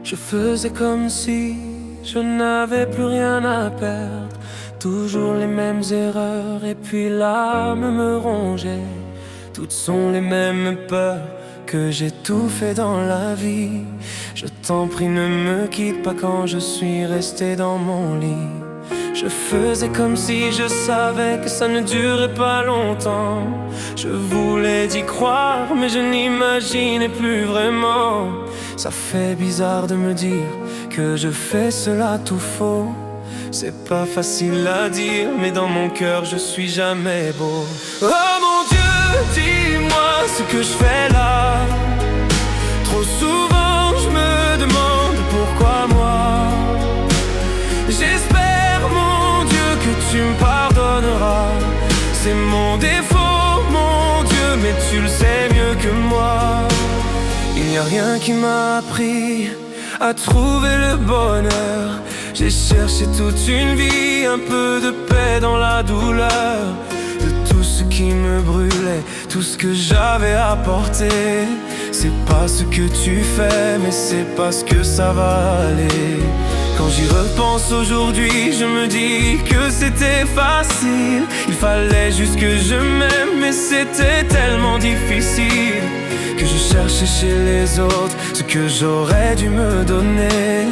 Je faisais comme si je n'avais plus rien à perdre. Toujours les mêmes erreurs et puis l'âme me rongeait. Toutes sont les mêmes peurs que j'étouffais dans la vie. Je t'en prie, ne me quitte pas quand je suis resté dans mon lit. Je faisais comme si je savais que ça ne durait pas longtemps. Je voulais y croire, mais je n'imaginais plus vraiment. Ça fait bizarre de me dire que je fais cela tout faux. C'est pas facile à dire, mais dans mon cœur je suis jamais beau. Oh mon Dieu, dis-moi ce que je fais là. Trop souvent je me demande pourquoi moi. J'espère mon Dieu que tu me pardonneras. C'est mon défaut mon Dieu, mais tu le sais mieux que moi. Il n'y a rien qui m'a appris à trouver le bonheur. J'ai cherché toute une vie, un peu de paix dans la douleur. De tout ce qui me brûlait, tout ce que j'avais apporté. C'est pas ce que tu fais, mais c'est parce que ça va aller. Quand j'y repense aujourd'hui, je me dis que c'était facile. Il fallait juste que je m'aime, mais c'était tellement difficile. Que je cherchais chez les autres ce que j'aurais dû me donner.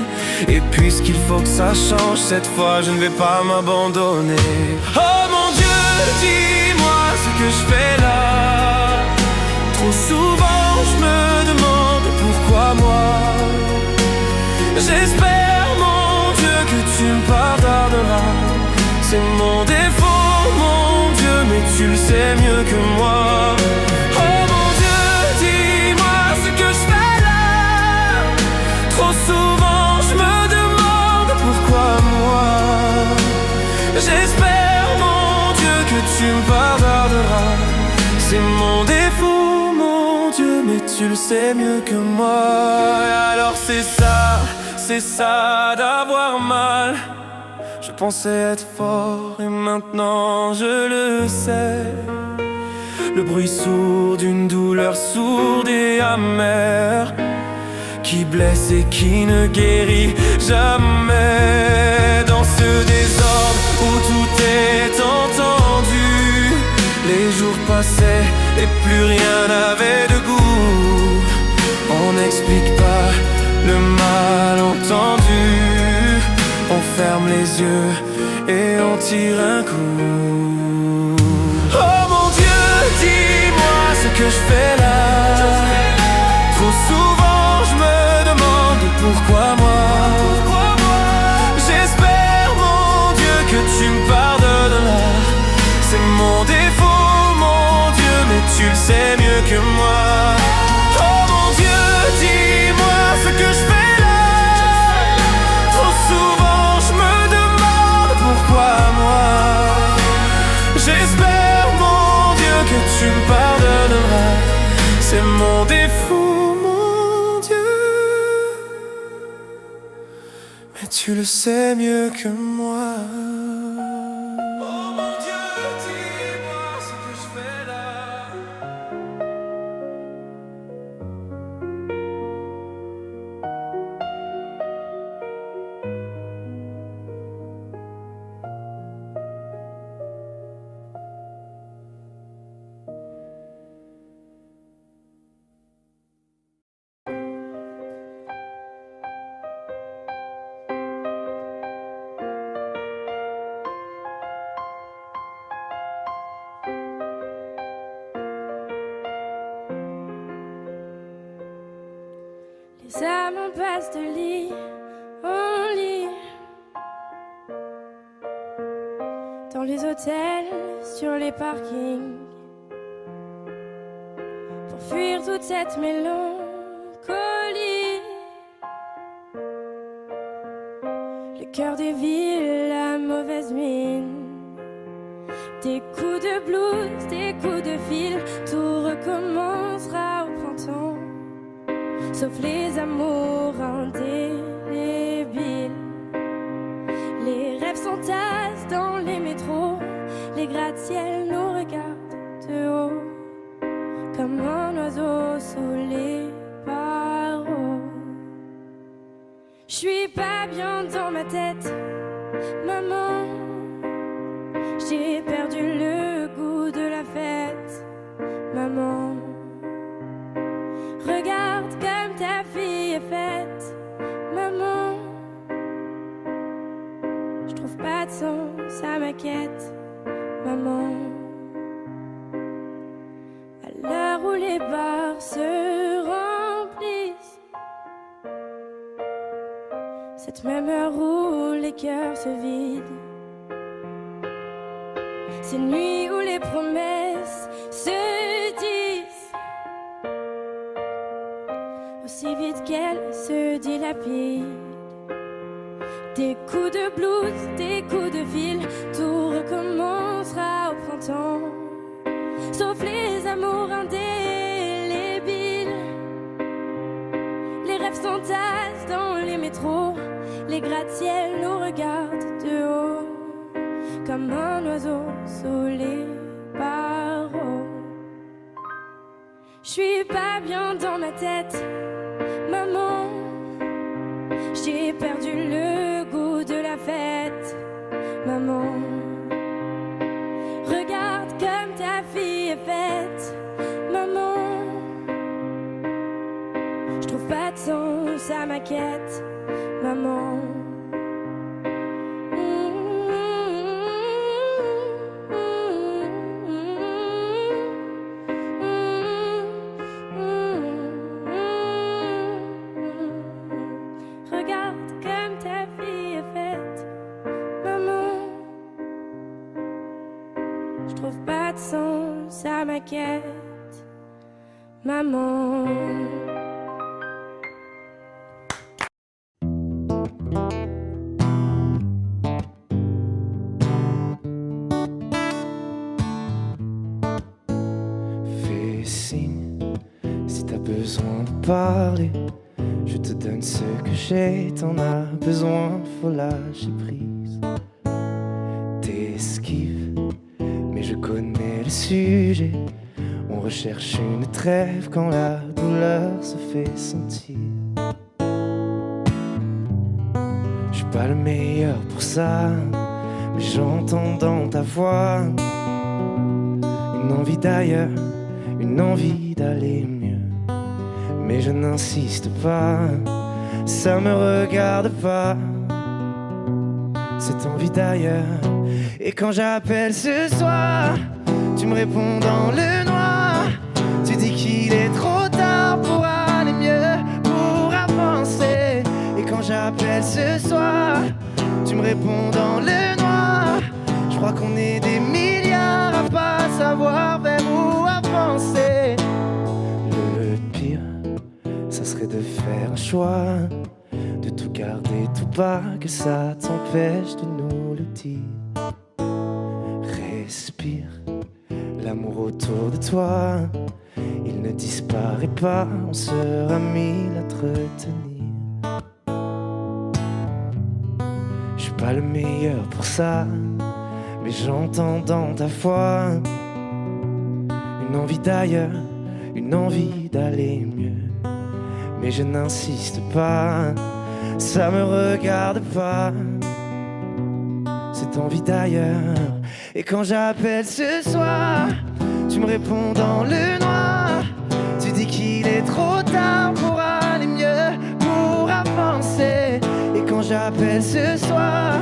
Et puisqu'il faut que ça change, cette fois je ne vais pas m'abandonner. Oh mon Dieu, dis-moi ce que je fais là. Trop souvent je me demande pourquoi moi. J'espère mon Dieu que tu me pardonneras. C'est mon défaut mon Dieu, mais tu le sais mieux que moi. Oh mon Dieu, dis-moi ce que je fais là. Trop souvent je me demande pourquoi moi. J'espère mon Dieu que tu me pardonneras. C'est mon défaut mon Dieu, mais tu le sais mieux que moi. Alors c'est ça d'avoir mal. Je pensais être fort et maintenant je le sais. Le bruit sourd d'une douleur sourde et amère, qui blesse et qui ne guérit jamais. Dans ce désordre où tout est entendu, les jours passaient et plus rien n'avait de goût. On n'explique pas le malentendu. On ferme les yeux et on tire un coup. Oh mon Dieu, dis-moi ce que je fais là. Trop souvent je me demande pourquoi moi. J'espère mon Dieu que tu me pardonneras. C'est mon défaut mon Dieu, mais tu le sais mieux que moi. Oh mon Dieu, dis-moi ce que je fais là. Trop souvent je me demande pourquoi moi. J'espère mon Dieu que tu me pardonneras. C'est mon défaut mon Dieu, mais tu le sais mieux que moi. Oh mon Dieu, dis-moi ce que je fais là. Les âmes passent de lit en lit, dans les hôtels, sur les parkings, pour fuir toute cette mélancolie. Le cœur des villes, la mauvaise mine, des coups de blues, des coups de fil, tout recommencera au printemps. Sauf les amours indélébiles. Les rêves s'entassent dans les métros. Les gratte-ciels nous regardent de haut, comme un oiseau sous les barreaux. suis pas bien dans ma tête, maman. J'ai perdu le goût de la fête, maman. Regarde comme ta fille est faite, maman. Je trouve pas de sens à ma quête, maman. À l'heure où les bars se remplissent, cette même heure où les cœurs se vident, ces nuits où les promesses se disent aussi vite qu'elles se dilapident. Des coups de blues, des coups de fil, tout recommencera au printemps. Sauf les amours indélébiles. Les rêves s'entassent dans les métros, les gratte-ciels nous regardent de haut, comme un oiseau sous les barreaux. J'suis pas bien dans ma tête, maman. J'ai perdu le goût de la fête, maman. Regarde comme ta fille est faite, maman. Je trouve pas de sens à ma quête, maman. Regarde comme ta fille est faite, maman. Je trouve pas de sens à ma quête, maman. Fais signe si t'as besoin de parler. Je te donne ce que j'ai, t'en as besoin, faut lâcher prise. T'esquives, mais je connais le sujet. On recherche une trêve quand la douleur se fait sentir. Je suis pas le meilleur pour ça, mais j'entends dans ta voix une envie d'ailleurs, une envie d'aller mieux. Mais je n'insiste pas, ça me regarde pas, cette envie d'ailleurs. Et quand j'appelle ce soir, tu me réponds dans le noir. Tu dis qu'il est trop tard pour aller mieux, pour avancer. Et quand j'appelle ce soir, tu me réponds dans le noir. Je crois qu'on est des milliards à pas savoir vers où avancer. Le pire, ça serait de faire un choix, de tout garder tout bas, que ça t'empêche de nous le dire. Respire, l'amour autour de toi, il ne disparaît pas, on sera mille à te retenir. Je suis pas le meilleur pour ça, mais j'entends dans ta voix une envie d'ailleurs, une envie d'aller mieux. Mais je n'insiste pas, ça me regarde pas, cette envie d'ailleurs. Et quand j'appelle ce soir, tu me réponds dans le noir. Tu dis qu'il est trop tard pour aller mieux, pour avancer. Et quand j'appelle ce soir,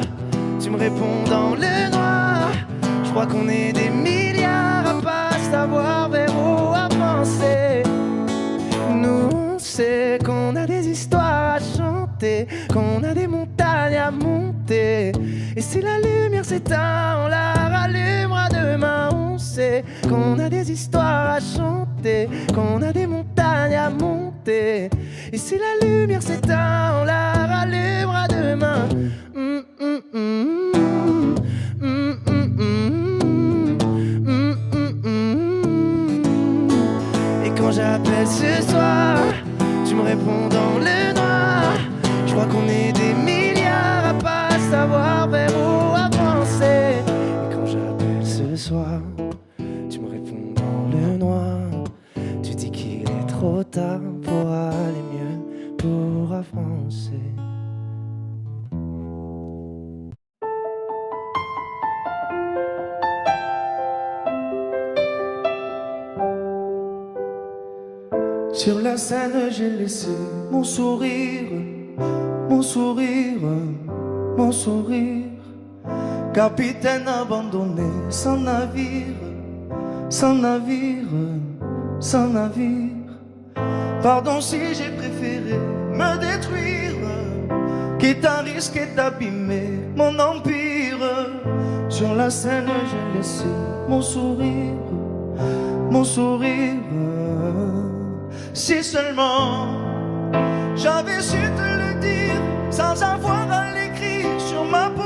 tu me réponds dans le noir. Je crois qu'on est des milliards à pas savoir vers où avancer. Nous, on sait qu'on a des histoires à chanter, qu'on a des montagnes à monter. Et si la lumière s'éteint, on la rallumera demain. On sait qu'on a des histoires à chanter, qu'on a des montagnes à monter. Et si la lumière s'éteint, on la rallumera demain. Et quand j'appelle ce soir, tu me réponds dans le noir. Je crois qu'on est des milliards à pas savoir vers où avancer. Et quand j'appelle ce soir, tu me réponds dans le noir. Tu dis qu'il est trop tard pour aller mieux, pour avancer. Sur la scène j'ai laissé mon sourire, mon sourire, mon sourire. Capitaine abandonné, sans navire, sans navire, sans navire. Pardon si j'ai préféré me détruire, quitte à risquer d'abîmer mon empire. Sur la scène j'ai laissé mon sourire, mon sourire. Si seulement j'avais su te le dire sans avoir à l'écrire sur ma peau.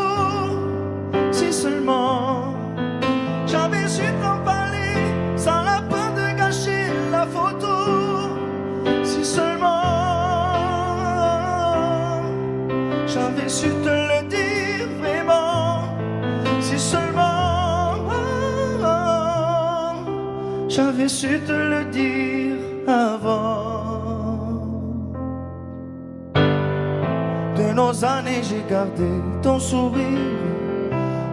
Si seulement j'avais su t'en parler sans la peur de gâcher la photo. Si seulement j'avais su te le dire vraiment. Si seulement j'avais su te le dire avant. De nos années j'ai gardé ton sourire,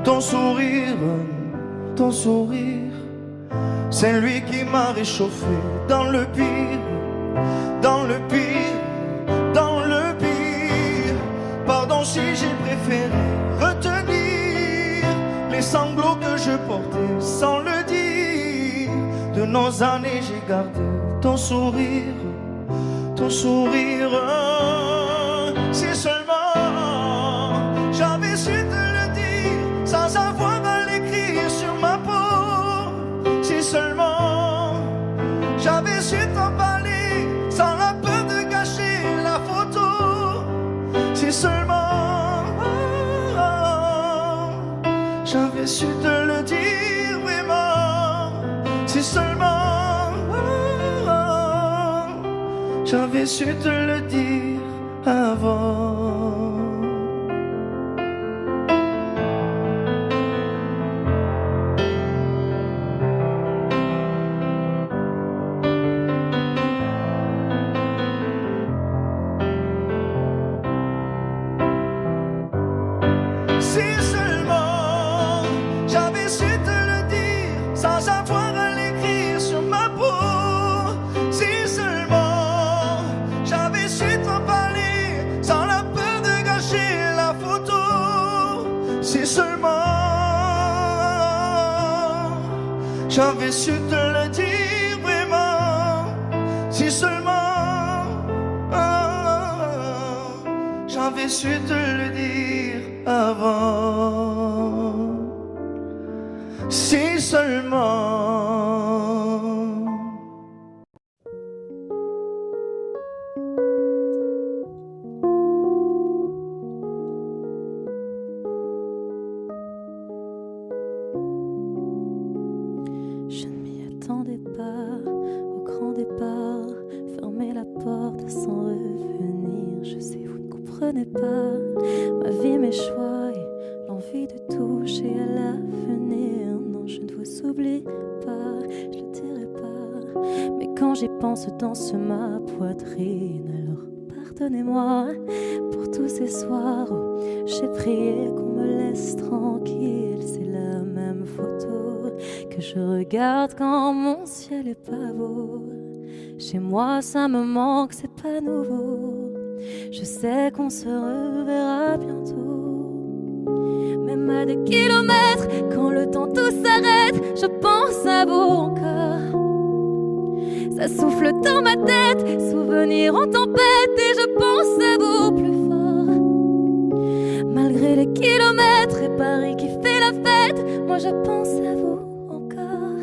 ton sourire, ton sourire. C'est lui qui m'a réchauffé dans le pire, dans le pire, dans le pire. Pardon si j'ai préféré retenir les sanglots que je portais sans le dire. De nos années j'ai gardé ton sourire, ton sourire. Si seulement j'avais su te le dire sans avoir à l'écrire sur ma peau. Si seulement j'avais su t'en parler sans la peur de gâcher la photo. Si seulement j'avais su te le dire vraiment. Si seulement j'avais su te le dire avant. Si seulement j'avais su te le dire sans avoir à l'écrire sur ma peau. Si seulement j'avais su t'en parler sans la peur de gâcher la photo. Si seulement j'avais su te le dire vraiment. Si seulement j'avais su te le dire avant. Si seulement. Je ne m'y attendais pas au grand départ. Fermer la porte sans revenir. Je sais, vous ne comprenez pas ma vie, mes choix et l'envie de toucher à l'avenir. Non, je ne vous oublie pas, je le dirai pas. Mais quand j'y pense, danse ma poitrine. Alors pardonnez-moi pour tous ces soirs où j'ai prié qu'on me laisse tranquille. C'est la même photo que je regarde quand mon ciel est pas beau. Chez moi ça me manque, c'est pas nouveau. Je sais qu'on se reverra bientôt. Même à des kilomètres, quand le temps tout s'arrête, je pense à vous encore. Ça souffle dans ma tête, souvenirs en tempête, et je pense à vous plus fort. Malgré les kilomètres et Paris qui fait la fête, moi je pense à vous encore.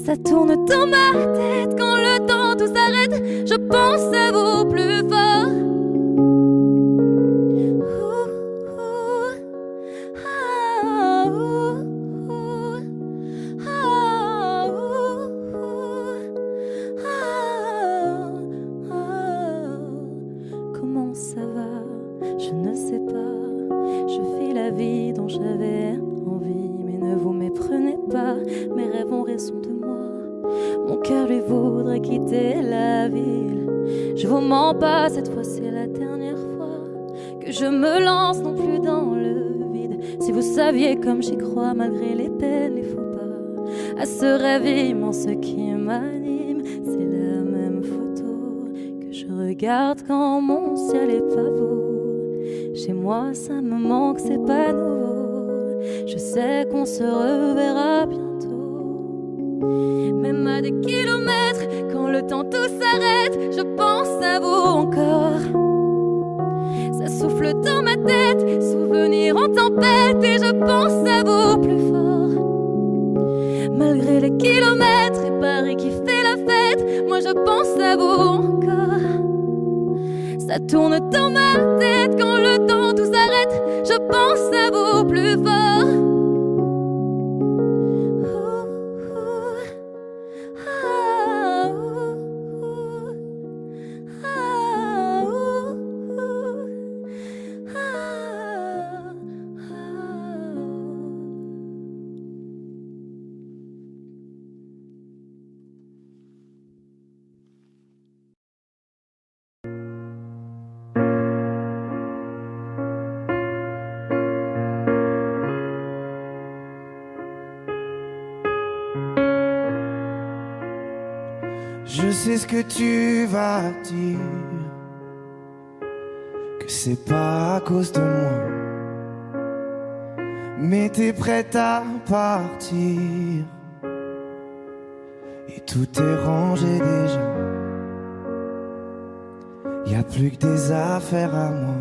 Ça tourne dans ma tête, quand le temps tout s'arrête, je pense à vous plus fort. Comment ça va? Je ne sais pas. Je fais la vie dont j'avais envie, mais ne vous méprenez pas. Mes rêves ont raison de moi. Mon cœur lui voudrait quitter la ville. Je vous mens pas, cette fois c'est la dernière fois que je me lance non plus dans le vide. Si vous saviez comme j'y crois malgré les peines, les faux pas, à ce rêve immense qui m'anime, c'est la même fois. regarde quand mon ciel est pas beau. Chez moi ça me manque, c'est pas nouveau. Je sais qu'on se reverra bientôt. Même à des kilomètres, quand le temps tout s'arrête, je pense à vous encore. Ça souffle dans ma tête, souvenirs en tempête, et je pense à vous plus fort. Malgré les kilomètres et Paris qui fait la fête, moi je pense à vous encore. Ça tourne dans ma tête quand le temps tout s'arrête, je pense à vous plus fort. Je sais ce que tu vas dire, que c'est pas à cause de moi, mais t'es prête à partir et tout est rangé déjà. Y a plus que des affaires à moi.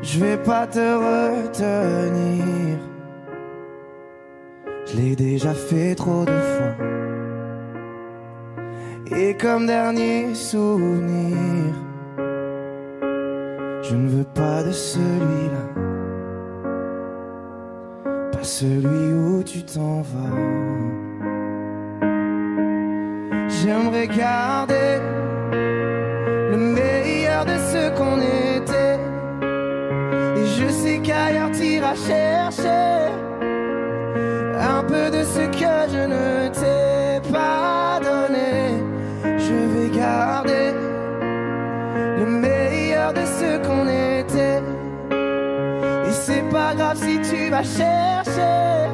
Je vais pas te retenir, je l'ai déjà fait trop de fois. Et comme dernier souvenir, je ne veux pas de celui-là, pas celui où tu t'en vas. J'aimerais garder le meilleur de ce qu'on était, et je sais qu'ailleurs t'iras chercher un peu de ce que je ne t'ai pas donné. Je vais garder le meilleur de ce qu'on était, et c'est pas grave si tu vas chercher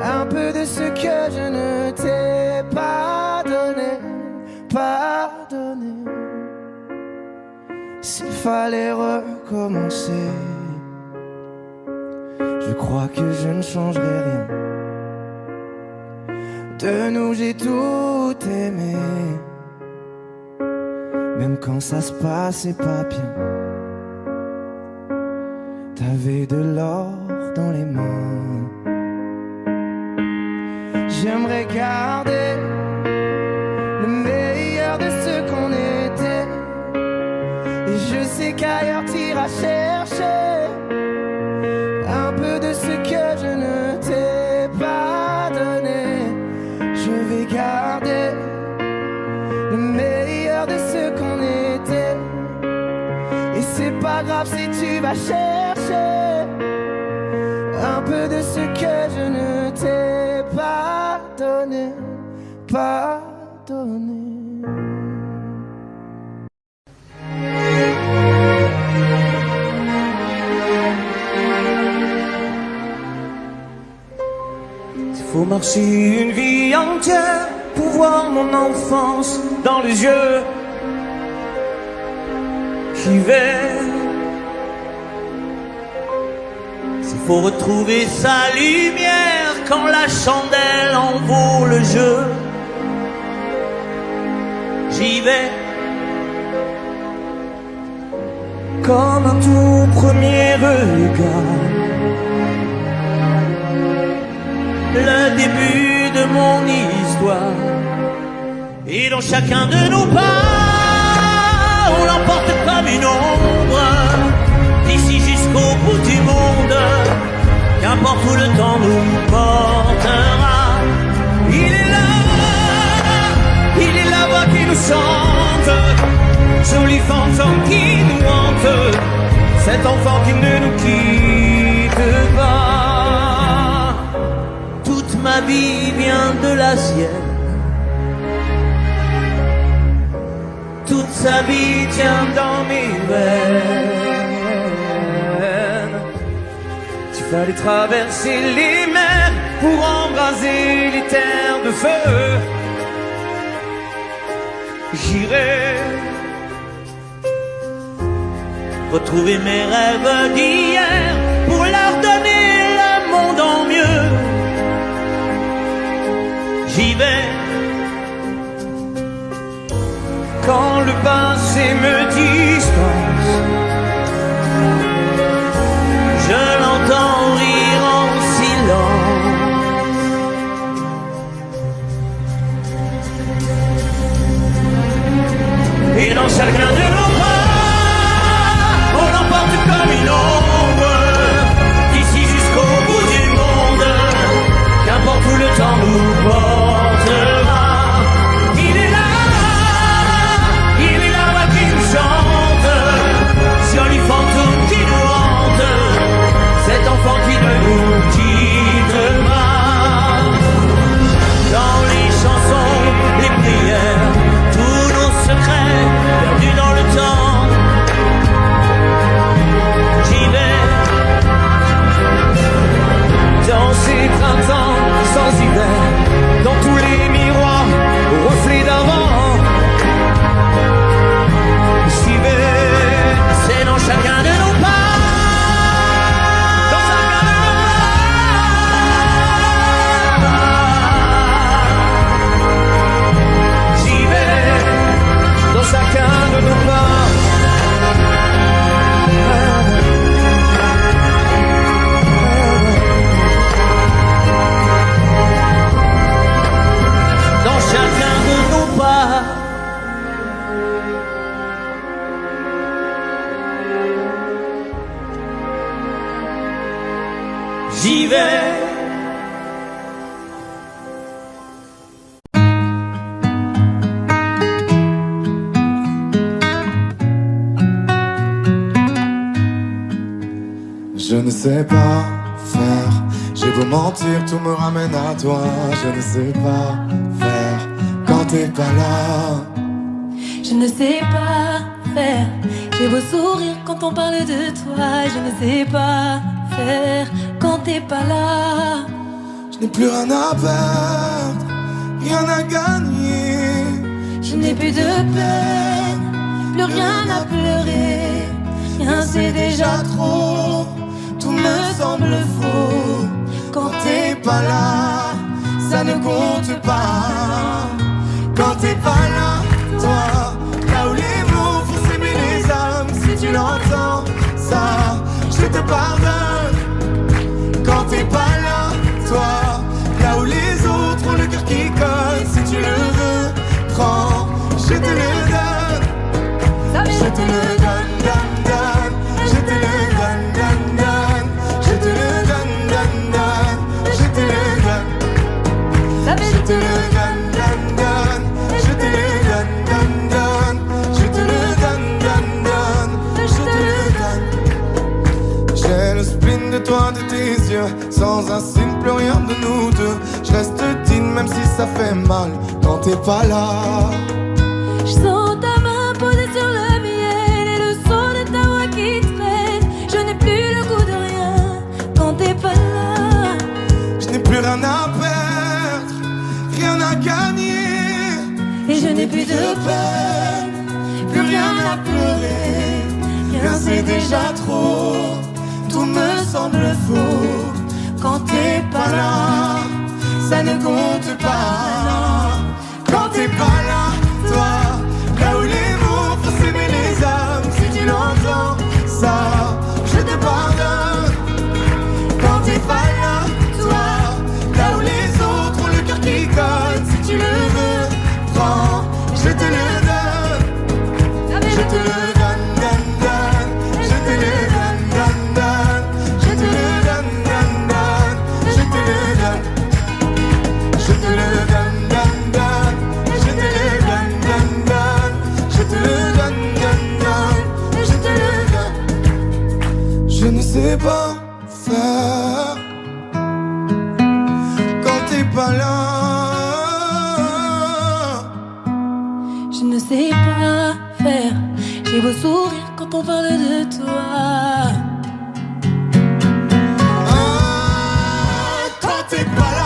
un peu de ce que je ne t'ai pas donné, pas donné. S'il fallait recommencer, je crois que je ne changerai rien. De nous j'ai tout aimé, même quand ça se passait pas bien. T'avais de l'or dans les mains. J'aimerais garder le meilleur de ce qu'on était, et je sais qu'ailleurs t'iras chercher un peu de ce que je ne t'ai pas donné. Je vais garder le meilleur de ce qu'on était, et c'est pas grave si tu vas chercher un peu de ce que je ne t'ai pas donné, pas donné. Faut marcher une vie entière pour voir mon enfance dans les yeux. J'y vais. S'il faut retrouver sa lumière quand la chandelle en vaut le jeu, j'y vais. Comme un tout premier regard, le début de mon histoire, et dans chacun de nos pas, on l'emporte comme une ombre, d'ici jusqu'au bout du monde, qu'importe où le temps nous portera. Il est la voix qui nous chante, joli fantôme qui nous hante, cet enfant qui ne nous quitte pas. Ma vie vient de la sienne, toute sa vie tient dans mes veines. Tu fallait traverser les mers pour embraser les terres de feu. J'irai retrouver mes rêves d'hier pour leur donner le monde en mieux. J'y vais quand le passé me dispense. Je l'entends rire en silence. Et dans chacun de nos pas, on emporte comme une ombre, d'ici jusqu'au bout du monde, qu'importe où le temps nous portera. Il est là, moi qui me chante, joli fantôme qui nous hante, cet enfant qui ne nous quitte pas. Dans les chansons, les prières, tous nos secrets perdus dans le temps. J'y vais dans ces printemps sans hiver, dans tous les miroirs aux reflets d'avant. J'y vais, c'est dans chacun de nos pas, dans chacun de nos pas. J'y vais dans chacun de nos pas. Dans chacun de nos pas. J'y vais. Je ne sais pas faire, j'ai beau mentir, tout me ramène à toi. Je ne sais pas faire quand t'es pas là. Je ne sais pas faire, j'ai beau sourire quand on parle de toi. Je ne sais pas faire quand t'es pas là. Je n'ai plus rien à perdre, rien à gagner. Je n'ai plus de peine, plus rien à pleurer. Rien c'est déjà trop, tout me semble faux. Quand t'es pas là, ça ne compte pas. Quand t'es pas là, toi, là où les mots font s'aimer les âmes. Si tu l'entends, ça, je te pardonne. Quand t'es pas là, toi, là où les autres ont le cœur qui colle. Si tu le veux, prends, je te le donne. Je te le donne, donne, donne. Je te le donne, donne, donne. Je te le donne, donne, donne. Je te le donne. Je te le donne, donne, donne. Je te le donne, donne, donne. Je te le donne, donne, donne. Je te le donne. J'ai le spin de toi, de tes yeux. Sans un signe, plus rien de nous deux. Je reste digne même si ça fait mal. Quand t'es pas là. Je sens ta main posée sur le miel et le son de ta voix qui traîne. Je n'ai plus le goût de rien quand t'es pas là. Je n'ai plus rien à perdre, rien à gagner. Et je n'ai plus de peine, plus rien à pleurer. Rien c'est déjà trop, tout me semble faux. Quand t'es pas là, ça ne compte pas. Quand t'es pas là, toi, là où les mots font s'aimer les âmes. Si tu l'entends, ça, je te pardonne. Quand t'es pas là, toi, là où les autres ont le cœur qui colle. Si tu le veux, prends, je te le donne. Je te le donne, donne, donne. Je te le donne, donne, donne. Je te le donne, donne, donne. Je te le donne. Je te le donne, donne, donne. Je te le donne, donne, donne. Je te le donne, donne, donne. Je te le donne. Je ne sais pas faire quand t'es pas là. Je ne sais pas faire, j'ai beau sourire quand on parle de toi. Quand t'es pas là.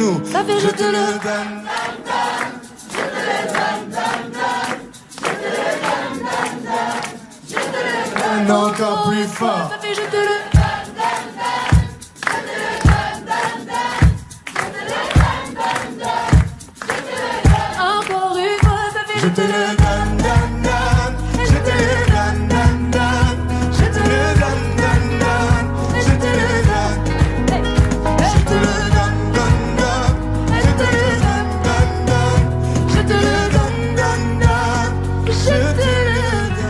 nous. Ça fait Je te le donne. Encore plus fort. Ça fait je te le encore une fois, ça fait Je te le donne, donne, donne. Je te le donne, donne, donne. Je te le donne, donne, donne. Je te le donne. Je te le donne, donne, donne. Je te le donne, donne, donne. Je te le donne, donne, donne. Je te le donne.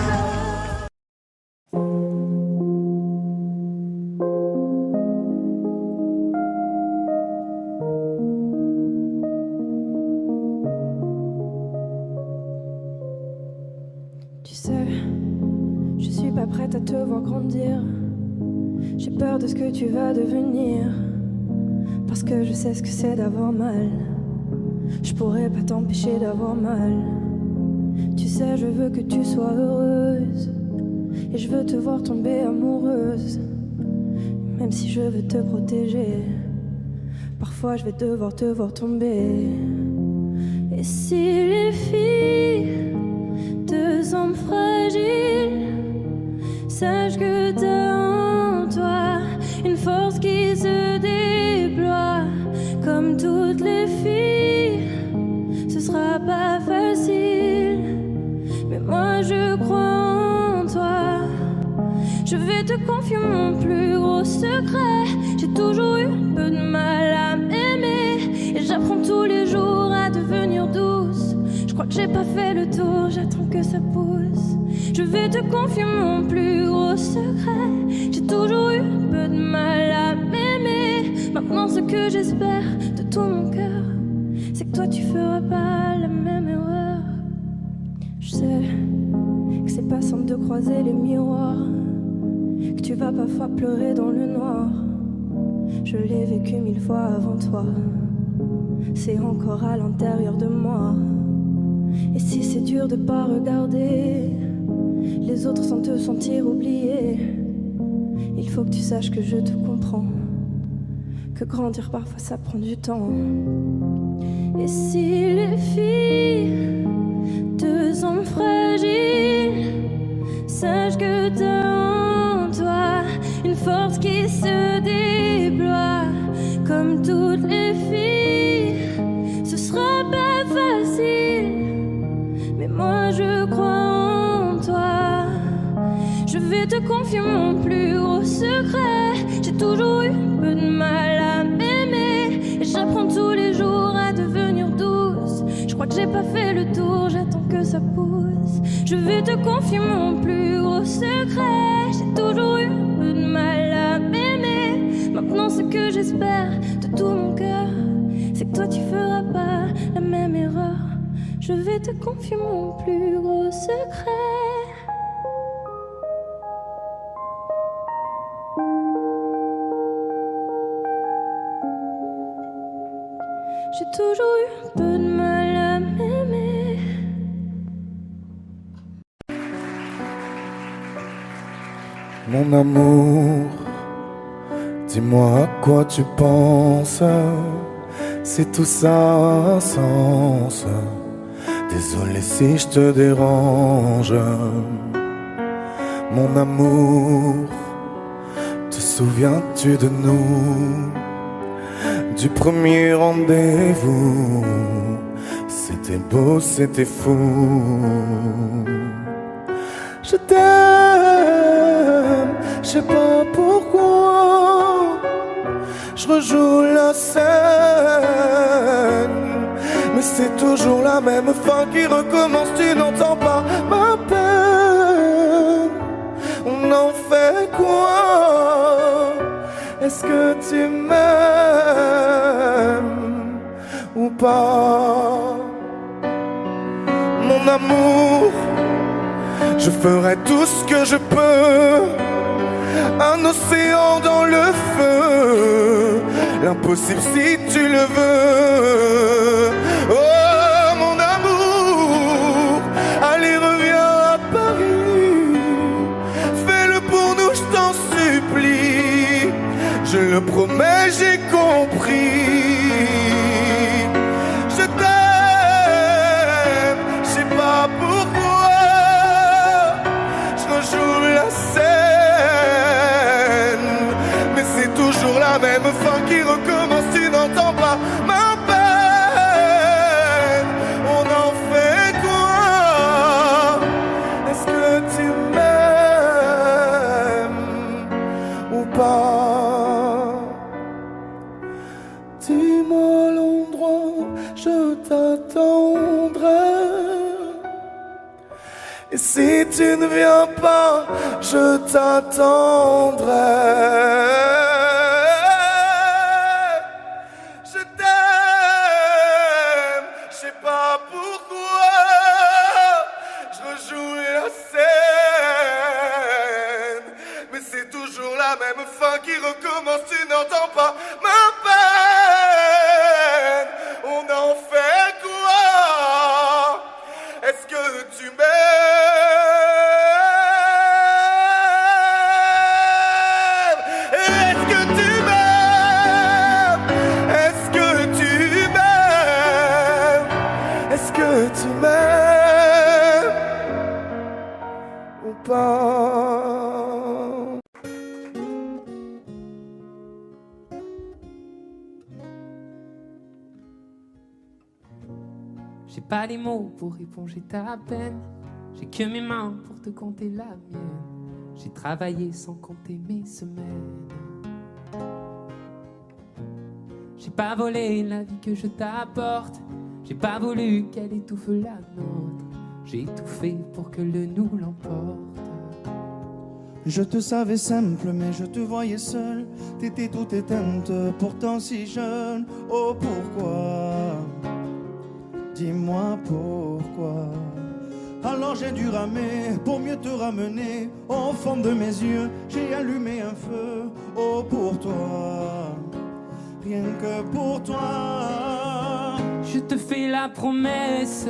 Tu sais, je suis pas prête à te voir grandir. J'ai peur de ce que tu vas devenir. Parce que je sais ce que c'est d'avoir mal. Je pourrais pas t'empêcher d'avoir mal. Tu sais, je veux que tu sois heureuse. Et je veux te voir tomber amoureuse. Même si je veux te protéger, parfois je vais devoir te voir tomber. Et si les filles, deux hommes fragiles, sache que t'as en toi une force qui se déploie. Comme toutes les filles, ce sera pas facile, mais moi je crois en toi. Je vais te confier mon plus gros secret. J'ai toujours eu un peu de mal à m'aimer, et j'apprends tous les jours à devenir douce. Je crois que j'ai pas fait le tour, j'attends que ça pousse. Je vais te confier mon plus gros secret. J'ai toujours eu un peu de mal à m'aimer. Maintenant ce que j'espère de tout mon cœur, c'est que toi tu feras pas la même erreur. Je sais que c'est pas simple de croiser les miroirs, que tu vas parfois pleurer dans le noir. Je l'ai vécu 1000 fois avant toi, c'est encore à l'intérieur de moi. Et si c'est dur de pas regarder les autres sans te sentir oublié, il faut que tu saches que je te comprends, que grandir parfois ça prend du temps. Et si les filles, deux hommes fragiles, sache que t'as en toi une force qui se déploie. Comme toutes les filles, ce sera pas facile, mais moi je crois en toi. Je vais te confier mon plus gros secret. J'ai toujours eu un peu de mal à m'aimer, et j'apprends tous les jours à devenir douce. Je crois que j'ai pas fait le tour, j'attends que ça pousse. Je vais te confier mon plus gros secret. J'ai toujours eu un peu de mal à m'aimer. Maintenant ce que j'espère de tout mon cœur, c'est que toi tu feras pas la même erreur. Je vais te confier mon plus gros secret. J'ai toujours eu un peu de mal à m'aimer. Mon amour, dis-moi à quoi tu penses. C'est tout ça un sens. Désolé si je te dérange. Mon amour, te souviens-tu de nous? Du premier rendez-vous, c'était beau, c'était fou. Je t'aime, je sais pas pourquoi. Je rejoue la scène, mais c'est toujours la même fin qui recommence. Tu n'entends pas ma peine. On en fait quoi? Est-ce que tu m'aimes ou pas? Mon amour, je ferai tout ce que je peux. Un océan dans le feu, l'impossible si tu le veux. Oh mon amour, allez reviens à Paris. Fais-le pour nous, je t'en supplie. Je le promets, j'ai compris. la scène. Mais c'est toujours la même fin qui recommence, tu n'entends pas ma peine. On en fait quoi? Est-ce que tu m'aimes ou pas? Dis-moi l'endroit, je t'attendrai. Et si tu ne viens pas, je t'attendrai. Je t'aime, je sais pas pourquoi. Je rejoue la scène, mais c'est toujours la même fin qui recommence. Tu n'entends pas ma peine. On en fait quoi? Est-ce que tu m'aimes? Est-ce que tu m'aimes? Est-ce que tu m'aimes? Est-ce que tu m'aimes ou pas? J'ai pas les mots pour éponger ta peine. J'ai que mes mains pour te compter la mienne. J'ai travaillé sans compter mes semaines. J'ai pas volé la vie que je t'apporte. J'ai pas voulu qu'elle étouffe la nôtre. J'ai tout fait pour que le nous l'emporte. Je te savais simple, mais je te voyais seule. T'étais toute éteinte, pourtant si jeune. Oh pourquoi? Dis-moi pourquoi. Alors j'ai dû ramer pour mieux te ramener. Au fond de mes yeux, j'ai allumé un feu. Oh pour toi, rien que pour toi. Je te fais la promesse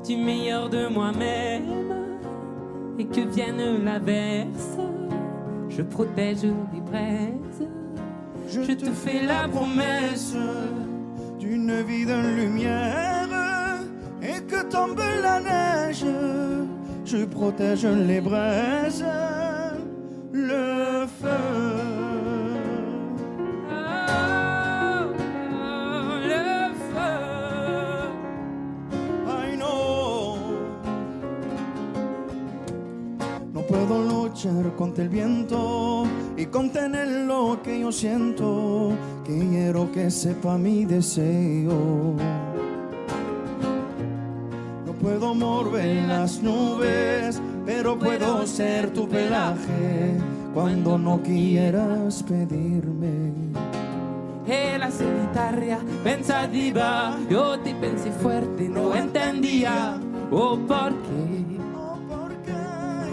du meilleur de moi-même. Et que vienne l'averse, je protège les braises. Je te fais la promesse d'une vie de lumière. Et que tombe la neige, je protège les braises, le feu. Le feu. I know. No puedo luchar contra el viento y contener lo que yo siento. Quiero que sepa mi deseo. No puedo mover las nubes, pero puedo ser tu pelaje cuando no quieras pedirme. E la solitaria pensativa, yo te pensé fuerte, no entendía. Oh, ¿por qué?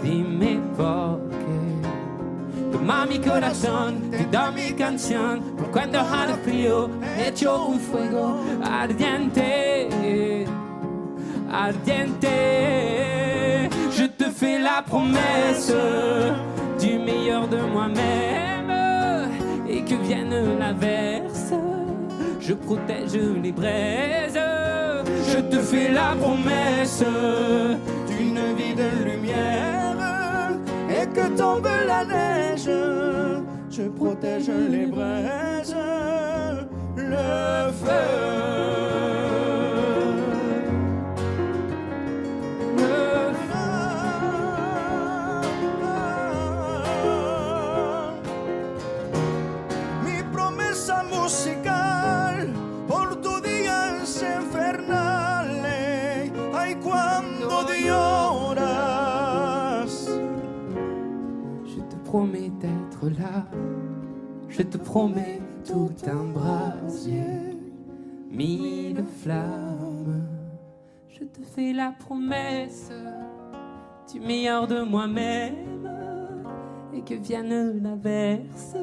Dime por qué. Toma mi corazón, te da mi canción. Por cuando haga frío, echo un fuego ardiente, ardiente. Je te fais la promesse du meilleur de moi-même. Et que vienne l'averse, je protège les braises. Je te fais la promesse d'une vie de lumière. Et que tombe la neige, je protège les braises, le feu. Mi promesa musical por tu día es infernal. Ay, cuando lloras. Je te promets d'être là. Je te promets tout un brasier, mille flammes. Je te fais la promesse du meilleur de moi-même. Et que vienne l'averse,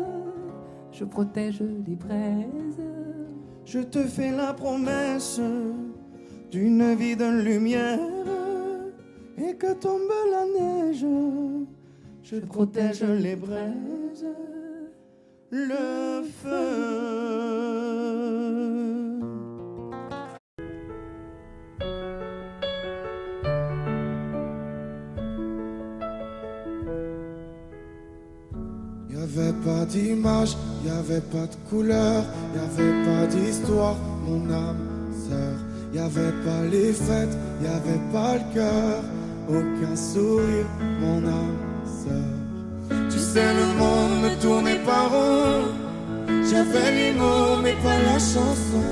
je protège les braises. Je te fais la promesse d'une vie de lumière. Et que tombe la neige, je protège les braises, le feu. Y'avait pas d'image, y'avait pas de couleur, y'avait pas d'histoire, mon âme sœur. Y'avait pas les fêtes, y'avait pas le cœur, aucun sourire, mon âme sœur. Tu sais, le monde ne tournait pas rond. J'avais les mots mais pas la chanson.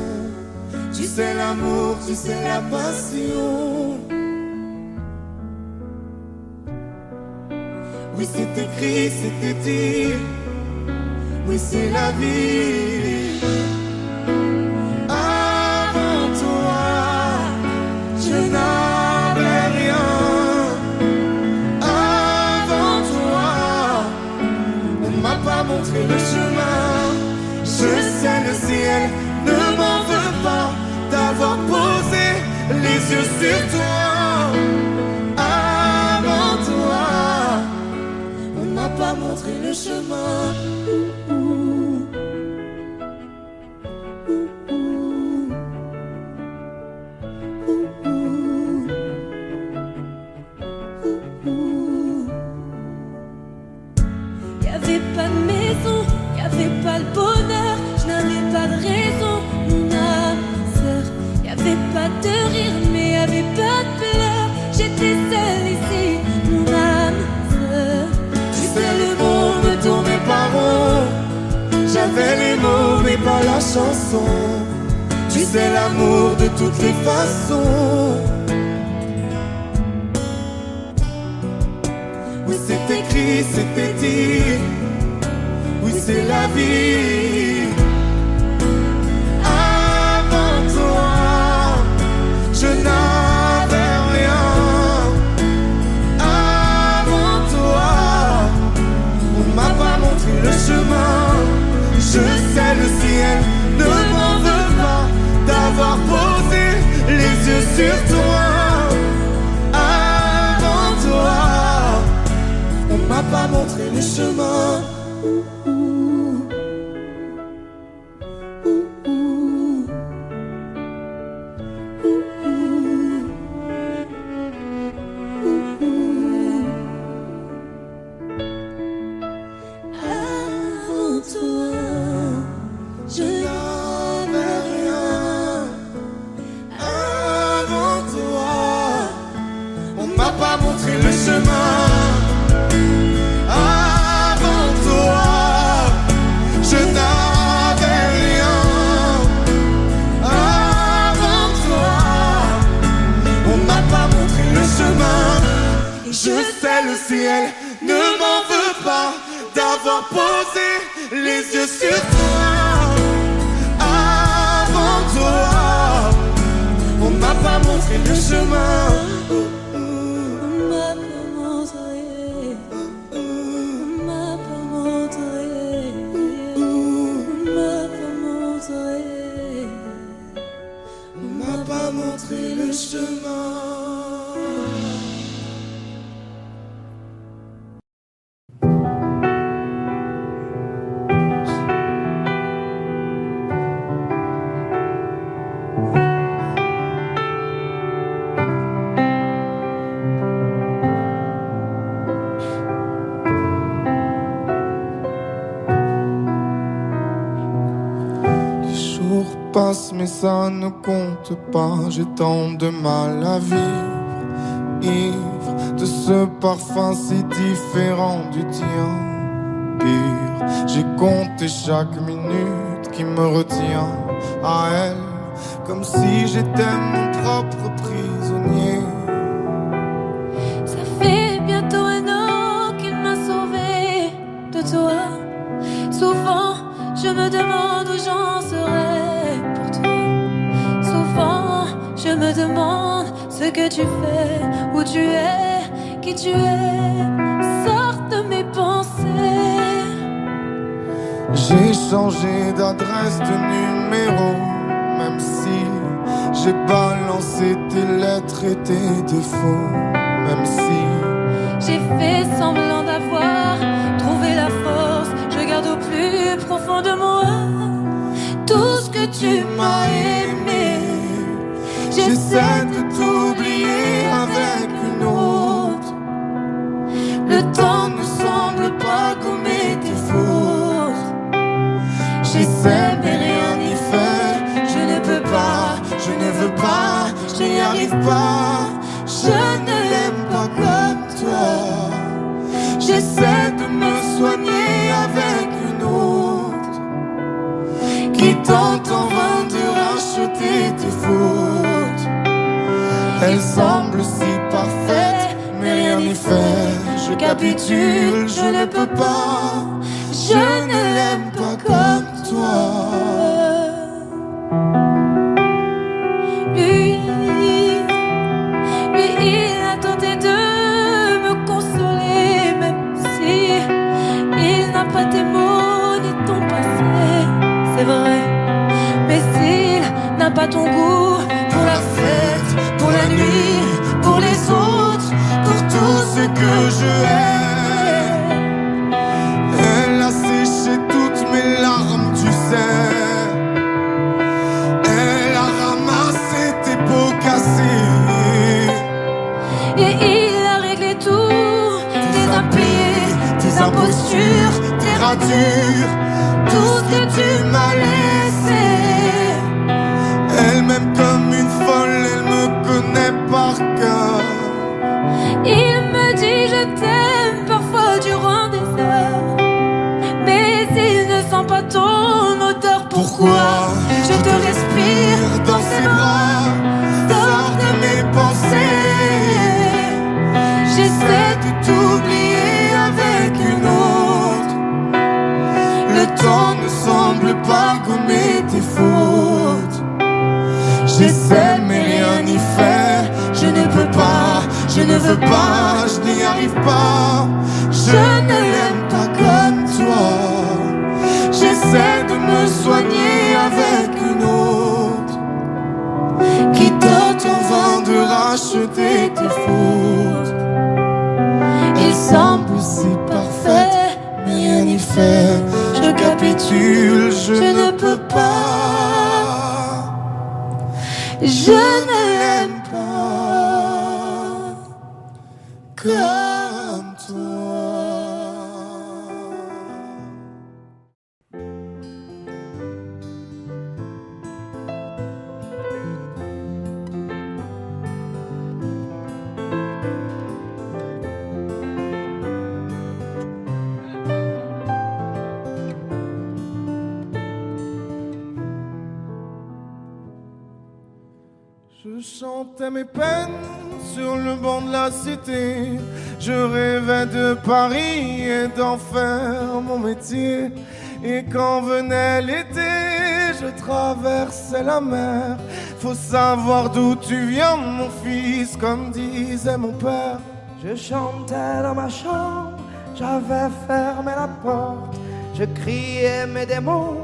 Tu sais l'amour, tu sais la passion. Oui, c'est écrit, c'était dit. Oui, c'est la vie. Avant toi, je n'avais rien. Avant toi, on m'a pas montré le chemin. Je sais, le ciel ne m'en veut pas d'avoir posé les yeux sur toi. Avant toi, on m'a pas montré le chemin. Y'avait pas de maison, y'avait pas le bonheur, je n'avais pas de raison, mon âme sœur. Y'avait pas de rire, mais y'avait pas de pleurs. J'étais seule ici, mon âme sœur. Tu sais, le monde ne tournait pas rond. J'avais les mots, mais pas la chanson. Tu sais, l'amour de toutes les façons. Oui, c'est écrit, c'était dit. Oui, c'est la vie. Avant toi, je n'avais rien. Avant toi, on m'a pas montré le chemin. Je sais, le ciel ne m'en veut pas d'avoir posé les yeux sur toi. Avant toi, on m'a pas montré le chemin. Avant toi, je N'avais rien. Avant toi, on m'a pas montré le chemin. Avant toi, je n'avais rien. Avant toi, on m'a pas montré le chemin. Je sais, le ciel ne m'en veut pas d'avoir posé les yeux sur toi. Avant toi, on m'a pas montré le chemin. on m'a pas montré, on m'a pas montré, on m'a pas montré. On m'a pas montré le chemin. Les jours passent mais ça ne compte pas. J'ai tant de mal à vivre, ivre de ce parfum si différent du tien. Pire, j'ai compté chaque minute qui me retient à elle, comme si j'étais mon propre prisonnier. Ça fait bientôt un an qu'il m'a sauvé de toi. Souvent, je me demande où j'en serais pour toi. Souvent, je me demande ce que tu fais, où tu es, qui tu es. Sors de mes pensées. J'ai changé d'adresse, de numéro, même si j'ai balancé tes lettres et tes défauts. Même si j'ai fait semblant d'avoir trouvé la force, je garde au plus profond de moi tout ce que tu m'as aimé. j'essaie de t'oublier avec une autre. Le temps ne semble pas gommer tes fautes. sais mais rien n'y fait. Je ne peux pas, je ne veux pas, je n'y arrive pas. Je ne l'aime pas comme toi. J'essaie de me soigner avec une autre qui tente en vain de racheter tes fautes. Elle semble si parfaite, mais rien n'y fait. Je capitule, je ne peux pas. Je ne l'aime pas comme toi. Lui, il a tenté de me consoler, même si il n'a pas tes mots ni ton passé. C'est vrai, mais s'il n'a pas ton goût Pour la fête, pour la nuit, pour les autres, pour tout ce que je hais. Elle a séché toutes mes larmes, tu sais. Elle a ramassé tes pots cassés. et il a réglé tout, tes impayés, tes impostures, tes ratures, tout ce que tu m'as laissé. Elle m'aime comme une folle, elle me connaît par cœur. Il me dit je t'aime parfois durant des heures, mais il ne sent pas ton odeur. Pourquoi je te respire dans ses bras, sors de mes pensées. J'essaie de t'oublier avec une autre. Le temps ne semble pas gommer tes fautes. J'essaie mais rien n'y fait. Je ne peux pas, je ne veux pas, je n'y arrive pas. Je ne l'aime pas comme toi. J'essaie de me soigner avec une autre qui tente en vain de racheter tes fautes. Il semble si parfait, mais rien n'y fait. Je capitule, je ne peux pas. Je ne l'aime pas comme toi. Je chantais mes peines sur le banc de la cité. Je rêvais de Paris et d'en faire mon métier. Et quand venait l'été, je traversais la mer. Faut savoir d'où tu viens, mon fils, comme disait mon père. Je chantais dans ma chambre, j'avais fermé la porte. Je criais mes démons,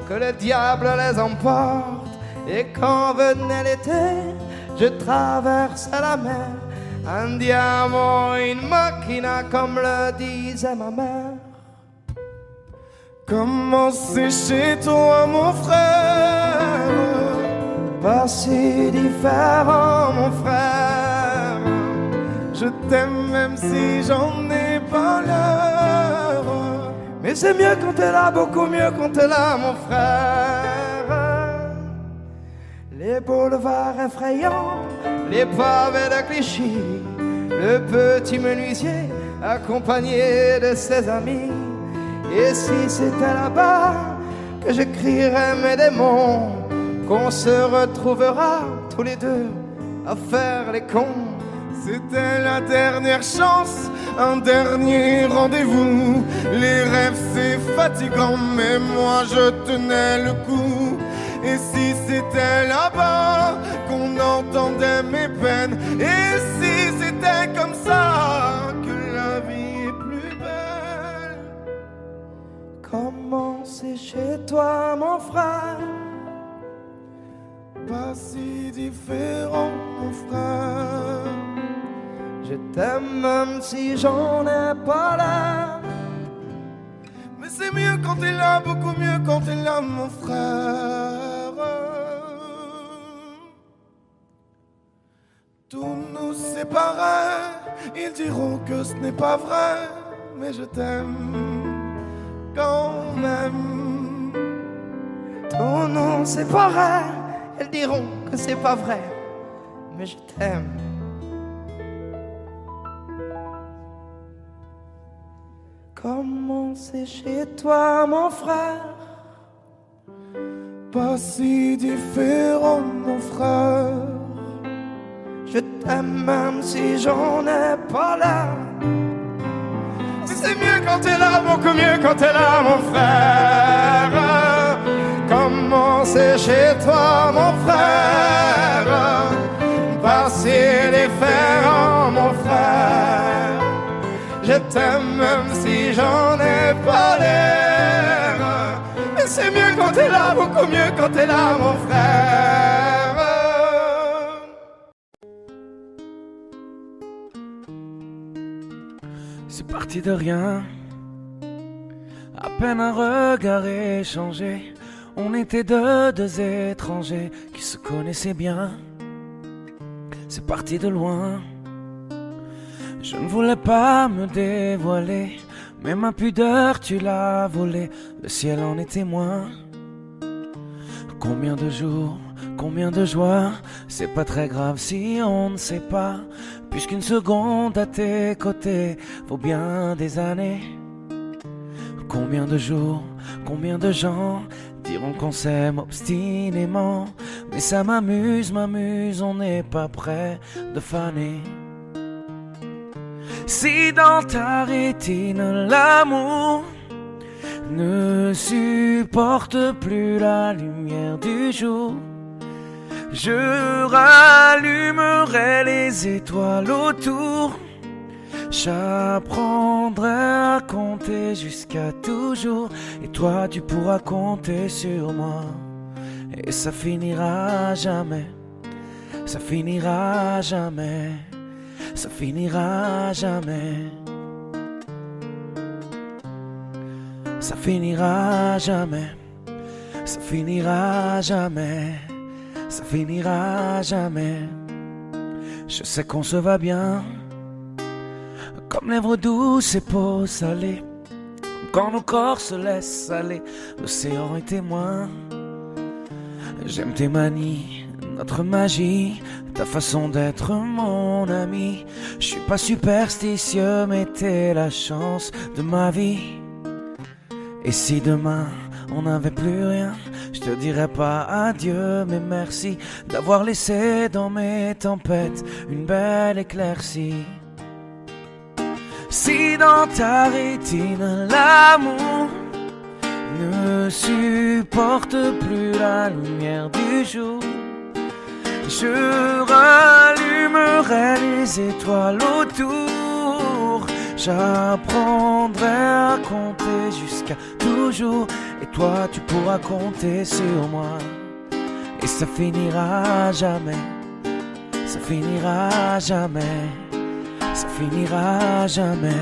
que le diable les emporte. Et quand venait l'été, je traversais la mer. Andiamo in macchina, comme le disait ma mère. Comment c'est chez toi, mon frère? Pas si différent, mon frère. Je t'aime même si j'en ai pas l'heure. Mais c'est mieux quand t'es là, beaucoup mieux quand t'es là, mon frère. Les boulevards effrayants, les pavés de Clichy, le petit menuisier accompagné de ses amis. Et si c'était là-bas que je crierais mes démons, qu'on se retrouvera tous les deux à faire les cons. C'était la dernière chance, un dernier rendez-vous. Les rêves c'est fatigant, mais moi je tenais le coup. Et si c'était là-bas qu'on entendait mes peines, et si c'était comme ça que la vie est plus belle. Comment c'est chez toi, mon frère? Pas si différent, mon frère. Je t'aime même si j'en ai pas l'air. Mais c'est mieux quand t'es là, beaucoup mieux quand t'es là, mon frère. Tout nous séparait, ils diront que ce n'est pas vrai, mais je t'aime quand même. Oh non, c'est pas vrai. Elles diront que c'est pas vrai, mais je t'aime. Comment c'est chez toi, mon frère? Pas si différent, mon frère. Je t'aime même si j'en ai pas l'air. Mais c'est mieux quand t'es là, beaucoup mieux quand t'es là, mon frère. Comment c'est chez toi, mon frère? Pas si différent, mon frère. Je t'aime même si j'en ai pas l'air. Mais c'est mieux quand t'es là, beaucoup mieux quand t'es là, mon frère. C'est parti de rien, à peine un regard échangé. On était deux étrangers qui se connaissaient bien. C'est parti de loin. Je ne voulais pas me dévoiler, mais ma pudeur tu l'as volée. Le ciel en est témoin. Combien de jours, combien de joies. C'est pas très grave si on ne sait pas, puisqu'une seconde à tes côtés vaut bien des années. Combien de jours, combien de gens diront qu'on s'aime obstinément, mais ça m'amuse, on n'est pas prêt de faner. Si dans ta rétine l'amour ne supporte plus la lumière du jour, je rallumerai les étoiles autour. J'apprendrai à compter jusqu'à toujours, et toi tu pourras compter sur moi. Et ça finira jamais, ça finira jamais, ça finira jamais. Ça finira jamais, ça finira jamais, ça finira jamais. Je sais qu'on se va bien, comme lèvres douces et peau salée, comme quand nos corps se laissent aller, l'océan est témoin. J'aime tes manies, notre magie, ta façon d'être mon ami. Je suis pas superstitieux, mais t'es la chance de ma vie. Et si demain on n'avait plus rien, je te dirais pas adieu, mais merci d'avoir laissé dans mes tempêtes une belle éclaircie. Si dans ta rétine l'amour ne supporte plus la lumière du jour, je rallumerai les étoiles autour. J'apprendrai à compter jusqu'à toujours, et toi tu pourras compter sur moi. Et ça finira jamais, ça finira jamais, ça finira jamais.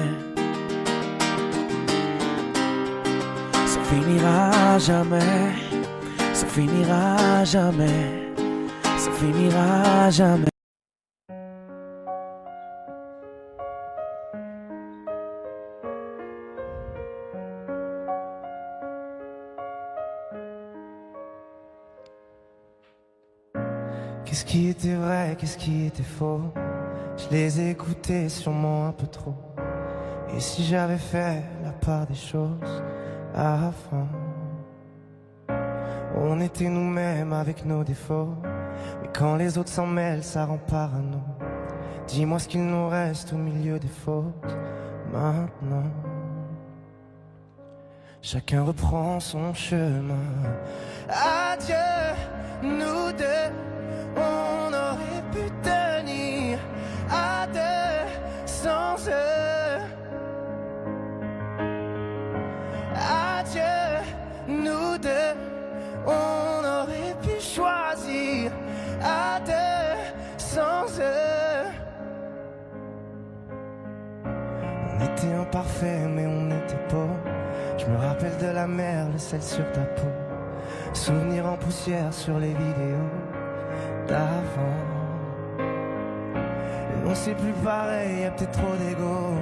Ça finira jamais, ça finira jamais, ça finira jamais. Qu'est-ce qui était vrai, qu'est-ce qui était faux? Je les ai écoutés sûrement un peu trop. Et si j'avais fait la part des choses avant, on était nous-mêmes avec nos défauts. Mais quand les autres s'en mêlent, ça rend parano. Dis-moi ce qu'il nous reste au milieu des fautes maintenant. Chacun reprend son chemin. Adieu, nous deux, on aurait pu tenir à deux sans eux. Adieu, nous deux, on aurait pu choisir à deux sans eux. On était imparfaits mais on était beaux. Je me rappelle de la mer, le sel sur ta peau. Souvenirs en poussière sur les vidéos d'avant. On sait plus pareil, y'a peut-être trop d'ego.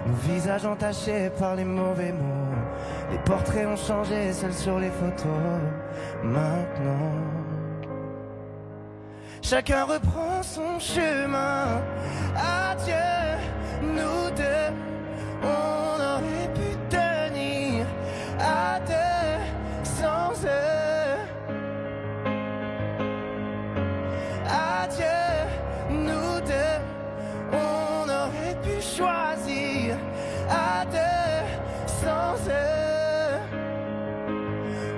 Nos visages entachés par les mauvais mots. Les portraits ont changé, seuls sur les photos. Maintenant, chacun reprend son chemin. Adieu, nous deux. On aurait pu tenir à deux sans eux. Adieu, nous deux. On aurait pu choisir à deux sans eux.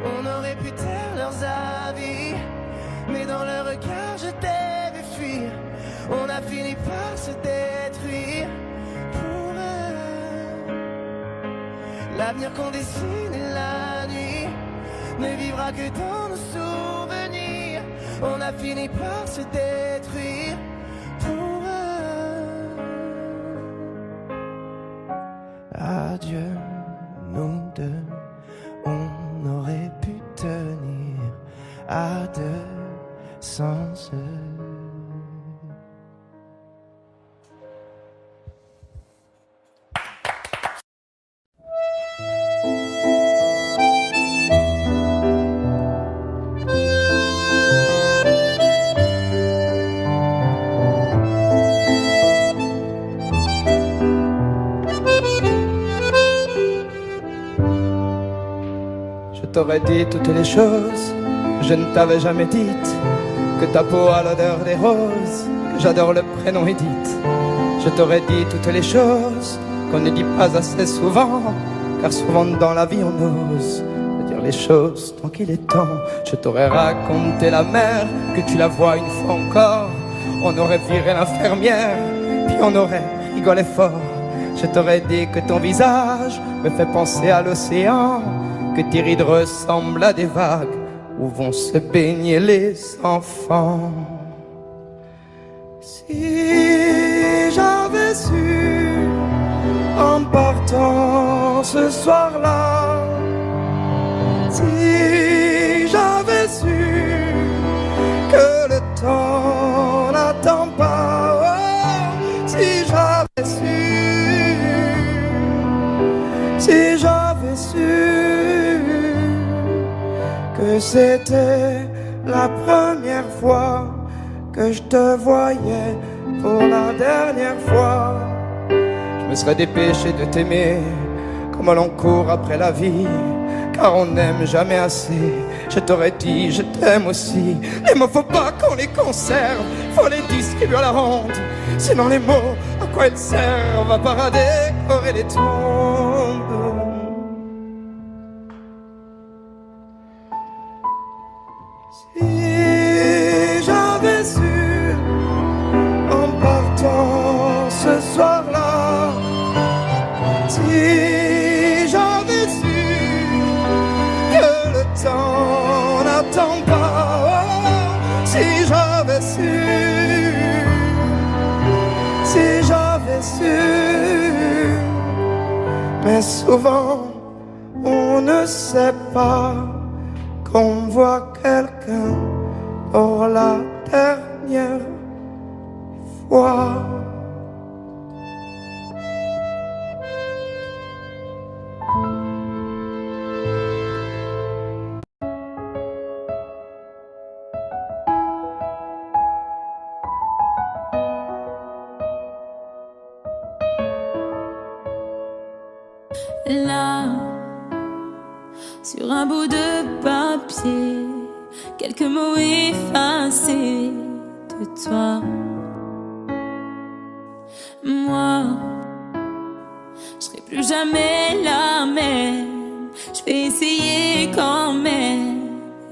On aurait pu taire leurs avis, mais dans leur regard je t'ai vu fuir. On a fini par se détruire pour eux. L'avenir qu'on dessine la nuit ne vivra que dans nos souvenirs. On a fini par se détruire pour eux. Adieu, nous deux. On aurait pu tenir à deux sans eux. Je t'aurais dit toutes les choses que je ne t'avais jamais dites, que ta peau a l'odeur des roses, que j'adore le prénom Edith. Je t'aurais dit toutes les choses qu'on ne dit pas assez souvent, car souvent dans la vie on ose dire les choses tant qu'il est temps. Je t'aurais raconté la mer, que tu la vois une fois encore. On aurait viré l'infirmière, puis on aurait rigolé fort. Je t'aurais dit que ton visage me fait penser à l'océan, que tes rides ressemblent à des vagues où vont se baigner les enfants. Si j'avais su en partant ce soir-là, si j'avais su que le temps n'attend pas, oh, si j'avais su, si j'avais su que c'était la première fois que je te voyais pour la dernière fois, je me serais dépêché de t'aimer comme l'on court après la vie, car on n'aime jamais assez. Je t'aurais dit je t'aime aussi. Les mots faut pas qu'on les conserve, faut les distribuer à la ronde, sinon les mots à quoi ils servent à pas décorer les tombes. Si j'avais su en partant ce soir-là, si j'avais su que le temps n'attend pas, oh, si j'avais su, si j'avais su, mais souvent on ne sait pas qu'on voit quelqu'un pour la dernière fois. Là, sur un bout de papier, quelques mots effacés de toi. Moi, je serai plus jamais la même. Je vais essayer quand même.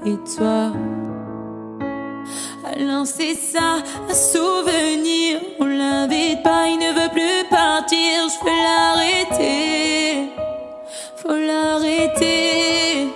Et toi, alors c'est ça, un souvenir. On l'invite pas, il ne veut plus partir. Je peux l'arrêter, faut l'arrêter.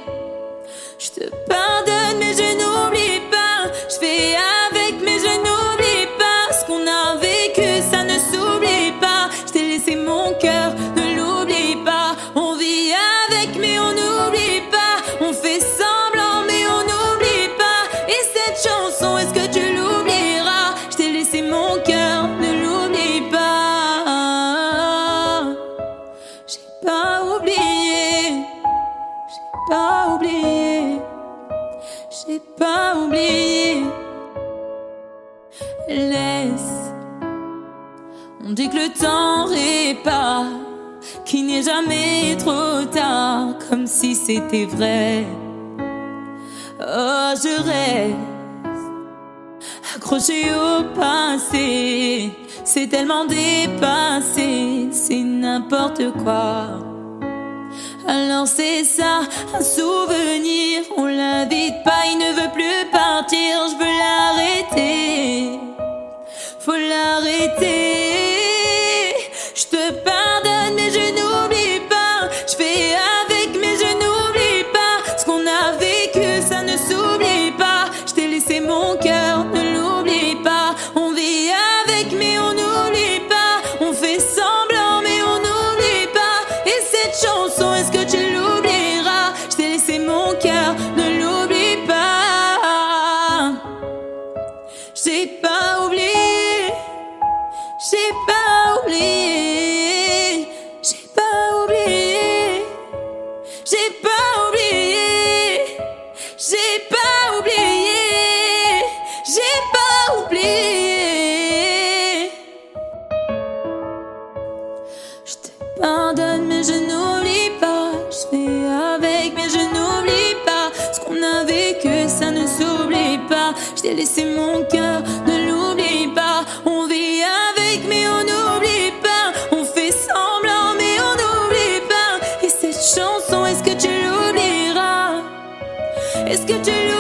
Je te pardonne mais je n'oublie pas. Je fais avec mais je n'oublie pas. Ce qu'on a vécu ça ne s'oublie pas. Je t'ai laissé mon cœur, ne l'oublie pas. On vit avec mais on n'oublie pas. On fait semblant mais on n'oublie pas. Et cette chanson, est-ce que tu l'oublieras? Je t'ai laissé mon cœur, ne l'oublie pas oublié, j'ai pas oublié, j'ai pas oublié. Laisse, on dit que le temps répare, qu'il n'est jamais trop tard, comme si c'était vrai. Oh, je reste accrochée au passé, c'est tellement dépassé, c'est n'importe quoi. Alors c'est ça, un souvenir, on l'invite pas, il ne veut plus partir, je veux l'arrêter, faut l'arrêter. Je te pardonne mais je n'oublie pas, je fais avec mais je n'oublie pas, ce qu'on a vécu ça ne s'oublie pas, je t'ai laissé mon cœur, ne l'oublie pas, on vit avec mais on n'oublie pas, on fait semblant mais on n'oublie pas, et cette chanson est-ce que tu l'oublieras, je t'ai laissé mon cœur, ne l'oublie pas, j'ai pas oublié, j'ai pas oublié, j'ai pas oublié, j'ai pas oublié, j'ai pas oublié, j'ai pas oublié. Je te pardonne mais je n'oublie pas, je fais avec mais je n'oublie pas, ce qu'on a vécu ça ne s'oublie pas, je t'ai laissé mon cœur, ne l'oublie pas, on vit avec mais on n'oublie pas, on fait semblant mais on n'oublie pas, et cette chanson est-ce que tu l'oublieras, est-ce que tu l'oublieras?